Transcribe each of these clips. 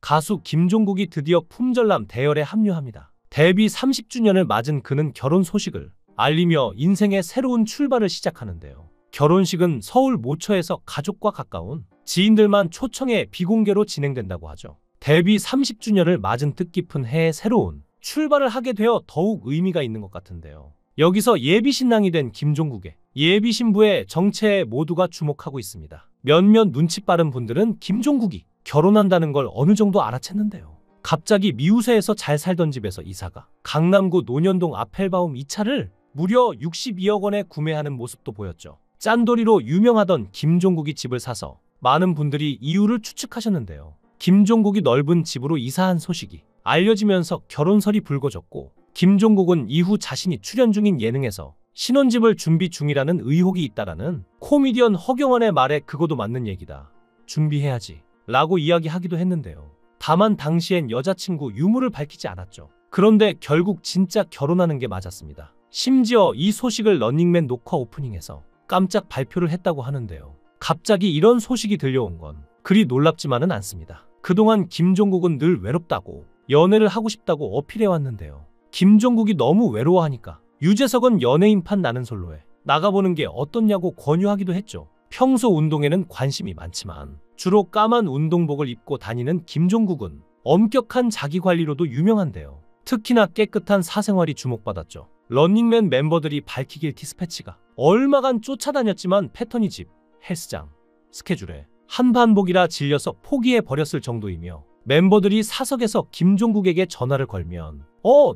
가수 김종국이 드디어 품절남 대열에 합류합니다. 데뷔 30주년을 맞은 그는 결혼 소식을 알리며 인생의 새로운 출발을 시작하는데요. 결혼식은 서울 모처에서 가족과 가까운 지인들만 초청해 비공개로 진행된다고 하죠. 데뷔 30주년을 맞은 뜻깊은 해에 새로운 출발을 하게 되어 더욱 의미가 있는 것 같은데요. 여기서 예비 신랑이 된 김종국의 예비 신부의 정체에 모두가 주목하고 있습니다. 몇몇 눈치 빠른 분들은 김종국이 결혼한다는 걸 어느 정도 알아챘는데요. 갑자기 미우새에서 잘 살던 집에서 이사가 강남구 논현동 아펠바움 2차를 무려 62억 원에 구매하는 모습도 보였죠. 짠돌이로 유명하던 김종국이 집을 사서 많은 분들이 이유를 추측하셨는데요. 김종국이 넓은 집으로 이사한 소식이 알려지면서 결혼설이 불거졌고, 김종국은 이후 자신이 출연 중인 예능에서 신혼집을 준비 중이라는 의혹이 있다라는 코미디언 허경환의 말에 그거도 맞는 얘기다, 준비해야지 라고 이야기하기도 했는데요. 다만 당시엔 여자친구 유무를 밝히지 않았죠. 그런데 결국 진짜 결혼하는 게 맞았습니다. 심지어 이 소식을 런닝맨 녹화 오프닝에서 깜짝 발표를 했다고 하는데요. 갑자기 이런 소식이 들려온 건 그리 놀랍지만은 않습니다. 그동안 김종국은 늘 외롭다고, 연애를 하고 싶다고 어필해왔는데요. 김종국이 너무 외로워하니까 유재석은 연예인판 나는 솔로에 나가보는 게 어떻냐고 권유하기도 했죠. 평소 운동에는 관심이 많지만 주로 까만 운동복을 입고 다니는 김종국은 엄격한 자기관리로도 유명한데요. 특히나 깨끗한 사생활이 주목받았죠. 런닝맨 멤버들이 밝히길 디스패치가 얼마간 쫓아다녔지만 패턴이 집, 헬스장, 스케줄에 한반복이라 질려서 포기해버렸을 정도이며, 멤버들이 사석에서 김종국에게 전화를 걸면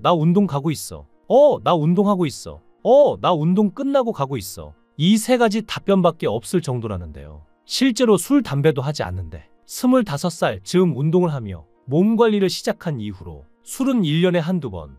나 운동 가고 있어, 나 운동하고 있어, 나 운동 끝나고 가고 있어, 이 세 가지 답변밖에 없을 정도라는데요. 실제로 술, 담배도 하지 않는데 25살 즈음 운동을 하며 몸 관리를 시작한 이후로 술은 1년에 한두 번,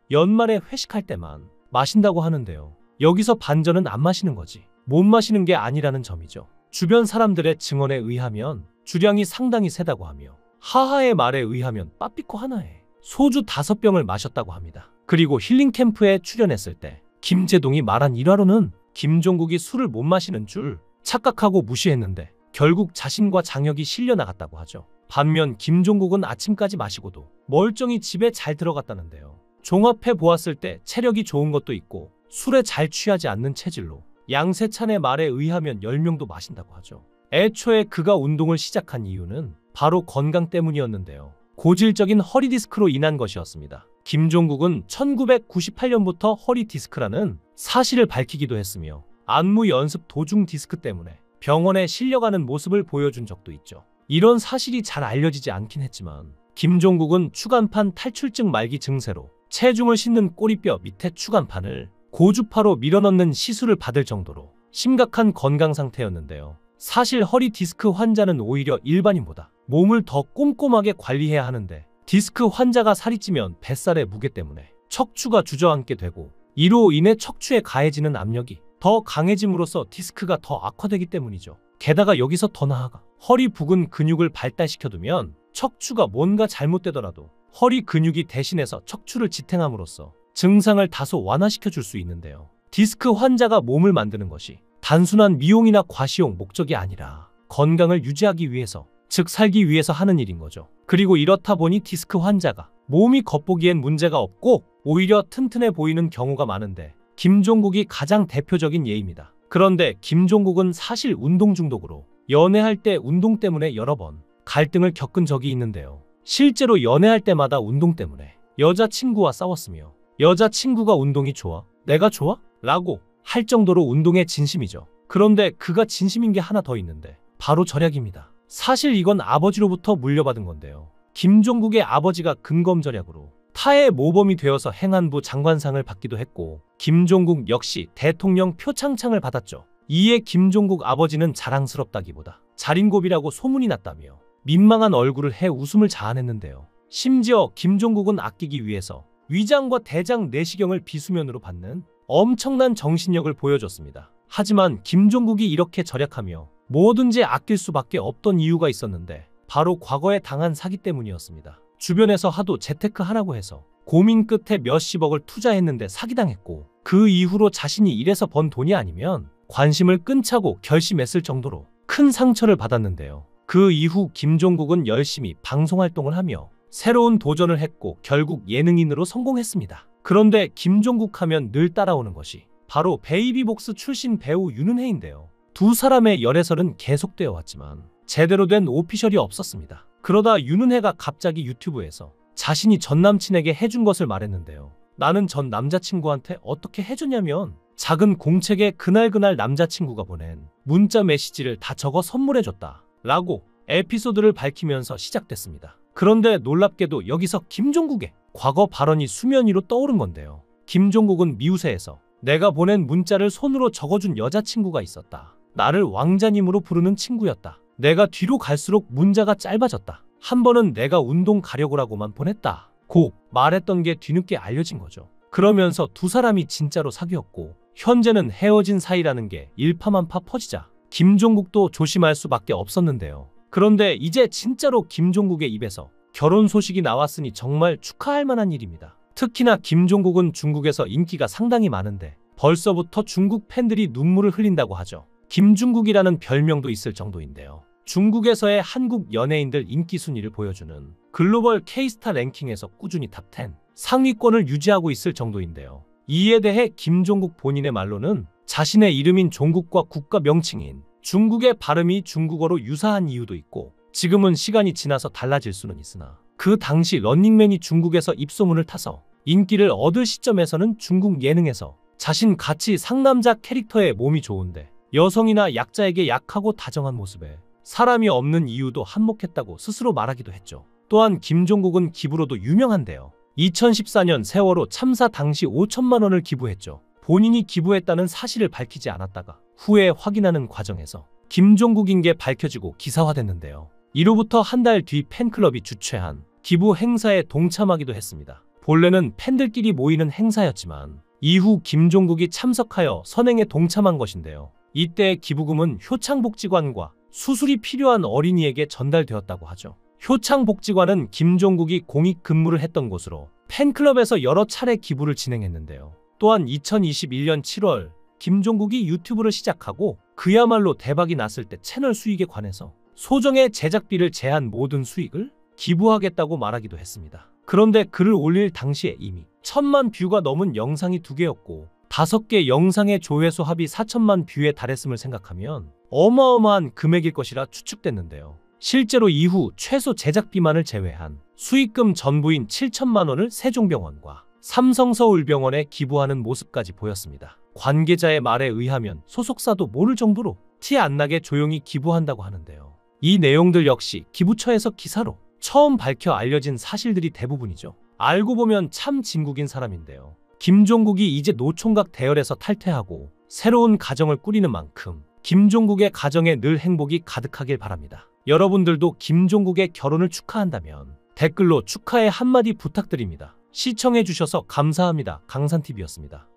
연말에 회식할 때만 마신다고 하는데요. 여기서 반전은 안 마시는 거지 못 마시는 게 아니라는 점이죠. 주변 사람들의 증언에 의하면 주량이 상당히 세다고 하며, 하하의 말에 의하면 빠삐코 하나에 소주 5병을 마셨다고 합니다. 그리고 힐링 캠프에 출연했을 때 김제동이 말한 일화로는 김종국이 술을 못 마시는 줄 착각하고 무시했는데 결국 자신과 장혁이 실려 나갔다고 하죠. 반면 김종국은 아침까지 마시고도 멀쩡히 집에 잘 들어갔다는데요. 종합해 보았을 때 체력이 좋은 것도 있고 술에 잘 취하지 않는 체질로 양세찬의 말에 의하면 10명도 마신다고 하죠. 애초에 그가 운동을 시작한 이유는 바로 건강 때문이었는데요. 고질적인 허리 디스크로 인한 것이었습니다. 김종국은 1998년부터 허리 디스크라는 사실을 밝히기도 했으며, 안무 연습 도중 디스크 때문에 병원에 실려가는 모습을 보여준 적도 있죠. 이런 사실이 잘 알려지지 않긴 했지만 김종국은 추간판 탈출증 말기 증세로 체중을 싣는 꼬리뼈 밑에 추간판을 고주파로 밀어넣는 시술을 받을 정도로 심각한 건강 상태였는데요. 사실 허리 디스크 환자는 오히려 일반인보다 몸을 더 꼼꼼하게 관리해야 하는데, 디스크 환자가 살이 찌면 뱃살의 무게 때문에 척추가 주저앉게 되고, 이로 인해 척추에 가해지는 압력이 더 강해짐으로써 디스크가 더 악화되기 때문이죠. 게다가 여기서 더 나아가 허리 부근 근육을 발달시켜두면 척추가 뭔가 잘못되더라도 허리 근육이 대신해서 척추를 지탱함으로써 증상을 다소 완화시켜줄 수 있는데요. 디스크 환자가 몸을 만드는 것이 단순한 미용이나 과시용 목적이 아니라 건강을 유지하기 위해서, 즉 살기 위해서 하는 일인 거죠. 그리고 이렇다 보니 디스크 환자가 몸이 겉보기엔 문제가 없고 오히려 튼튼해 보이는 경우가 많은데, 김종국이 가장 대표적인 예입니다. 그런데 김종국은 사실 운동 중독으로 연애할 때 운동 때문에 여러 번 갈등을 겪은 적이 있는데요. 실제로 연애할 때마다 운동 때문에 여자친구와 싸웠으며, 여자친구가 운동이 좋아? 내가 좋아? 라고 할 정도로 운동에 진심이죠. 그런데 그가 진심인 게 하나 더 있는데 바로 절약입니다. 사실 이건 아버지로부터 물려받은 건데요. 김종국의 아버지가 근검절약으로 타의 모범이 되어서 행안부 장관상을 받기도 했고, 김종국 역시 대통령 표창장을 받았죠. 이에 김종국 아버지는 자랑스럽다기보다 자린고비라고 소문이 났다며 민망한 얼굴을 해 웃음을 자아냈는데요. 심지어 김종국은 아끼기 위해서 위장과 대장 내시경을 비수면으로 받는 엄청난 정신력을 보여줬습니다. 하지만 김종국이 이렇게 절약하며 뭐든지 아낄 수밖에 없던 이유가 있었는데, 바로 과거에 당한 사기 때문이었습니다. 주변에서 하도 재테크 하라고 해서 고민 끝에 몇십억을 투자했는데 사기당했고, 그 이후로 자신이 일해서 번 돈이 아니면 관심을 끊자고 결심했을 정도로 큰 상처를 받았는데요. 그 이후 김종국은 열심히 방송활동을 하며 새로운 도전을 했고 결국 예능인으로 성공했습니다. 그런데 김종국 하면 늘 따라오는 것이 바로 베이비복스 출신 배우 윤은혜인데요. 두 사람의 열애설은 계속되어 왔지만 제대로 된 오피셜이 없었습니다. 그러다 윤은혜가 갑자기 유튜브에서 자신이 전 남친에게 해준 것을 말했는데요. 나는 전 남자친구한테 어떻게 해줬냐면 작은 공책에 그날 남자친구가 보낸 문자 메시지를 다 적어 선물해줬다 라고 에피소드를 밝히면서 시작됐습니다. 그런데 놀랍게도 여기서 김종국의 과거 발언이 수면 위로 떠오른 건데요. 김종국은 미우새에서 내가 보낸 문자를 손으로 적어준 여자친구가 있었다. 나를 왕자님으로 부르는 친구였다. 내가 뒤로 갈수록 문자가 짧아졌다. 한 번은 내가 운동 가려고라고만 보냈다. 고 말했던 게 뒤늦게 알려진 거죠. 그러면서 두 사람이 진짜로 사귀었고 현재는 헤어진 사이라는 게 일파만파 퍼지자 김종국도 조심할 수밖에 없었는데요. 그런데 이제 진짜로 김종국의 입에서 결혼 소식이 나왔으니 정말 축하할 만한 일입니다. 특히나 김종국은 중국에서 인기가 상당히 많은데 벌써부터 중국 팬들이 눈물을 흘린다고 하죠. 김중국이라는 별명도 있을 정도인데요. 중국에서의 한국 연예인들 인기 순위를 보여주는 글로벌 K스타 랭킹에서 꾸준히 탑10 상위권을 유지하고 있을 정도인데요. 이에 대해 김종국 본인의 말로는 자신의 이름인 종국과 국가 명칭인 중국의 발음이 중국어로 유사한 이유도 있고 지금은 시간이 지나서 달라질 수는 있으나 그 당시 런닝맨이 중국에서 입소문을 타서 인기를 얻을 시점에서는 중국 예능에서 자신 같이 상남자 캐릭터의 몸이 좋은데 여성이나 약자에게 약하고 다정한 모습에 사람이 없는 이유도 한몫했다고 스스로 말하기도 했죠. 또한 김종국은 기부로도 유명한데요. 2014년 세월호 참사 당시 5천만 원을 기부했죠. 본인이 기부했다는 사실을 밝히지 않았다가 후에 확인하는 과정에서 김종국인 게 밝혀지고 기사화됐는데요. 이로부터 한 달 뒤 팬클럽이 주최한 기부 행사에 동참하기도 했습니다. 본래는 팬들끼리 모이는 행사였지만 이후 김종국이 참석하여 선행에 동참한 것인데요. 이때 기부금은 효창복지관과 수술이 필요한 어린이에게 전달되었다고 하죠. 효창복지관은 김종국이 공익 근무를 했던 곳으로 팬클럽에서 여러 차례 기부를 진행했는데요. 또한 2021년 7월 김종국이 유튜브를 시작하고 그야말로 대박이 났을 때 채널 수익에 관해서 소정의 제작비를 제한 모든 수익을 기부하겠다고 말하기도 했습니다. 그런데 글을 올릴 당시에 이미 1000만 뷰가 넘은 영상이 2개였고 5개 영상의 조회수 합이 4천만 뷰에 달했음을 생각하면 어마어마한 금액일 것이라 추측됐는데요. 실제로 이후 최소 제작비만을 제외한 수익금 전부인 7천만 원을 세종병원과 삼성서울병원에 기부하는 모습까지 보였습니다. 관계자의 말에 의하면 소속사도 모를 정도로 티 안 나게 조용히 기부한다고 하는데요. 이 내용들 역시 기부처에서 기사로 처음 밝혀 알려진 사실들이 대부분이죠. 알고 보면 참 진국인 사람인데요. 김종국이 이제 노총각 대열에서 탈퇴하고 새로운 가정을 꾸리는 만큼 김종국의 가정에 늘 행복이 가득하길 바랍니다. 여러분들도 김종국의 결혼을 축하한다면 댓글로 축하의 한마디 부탁드립니다. 시청해주셔서 감사합니다. 강산TV였습니다.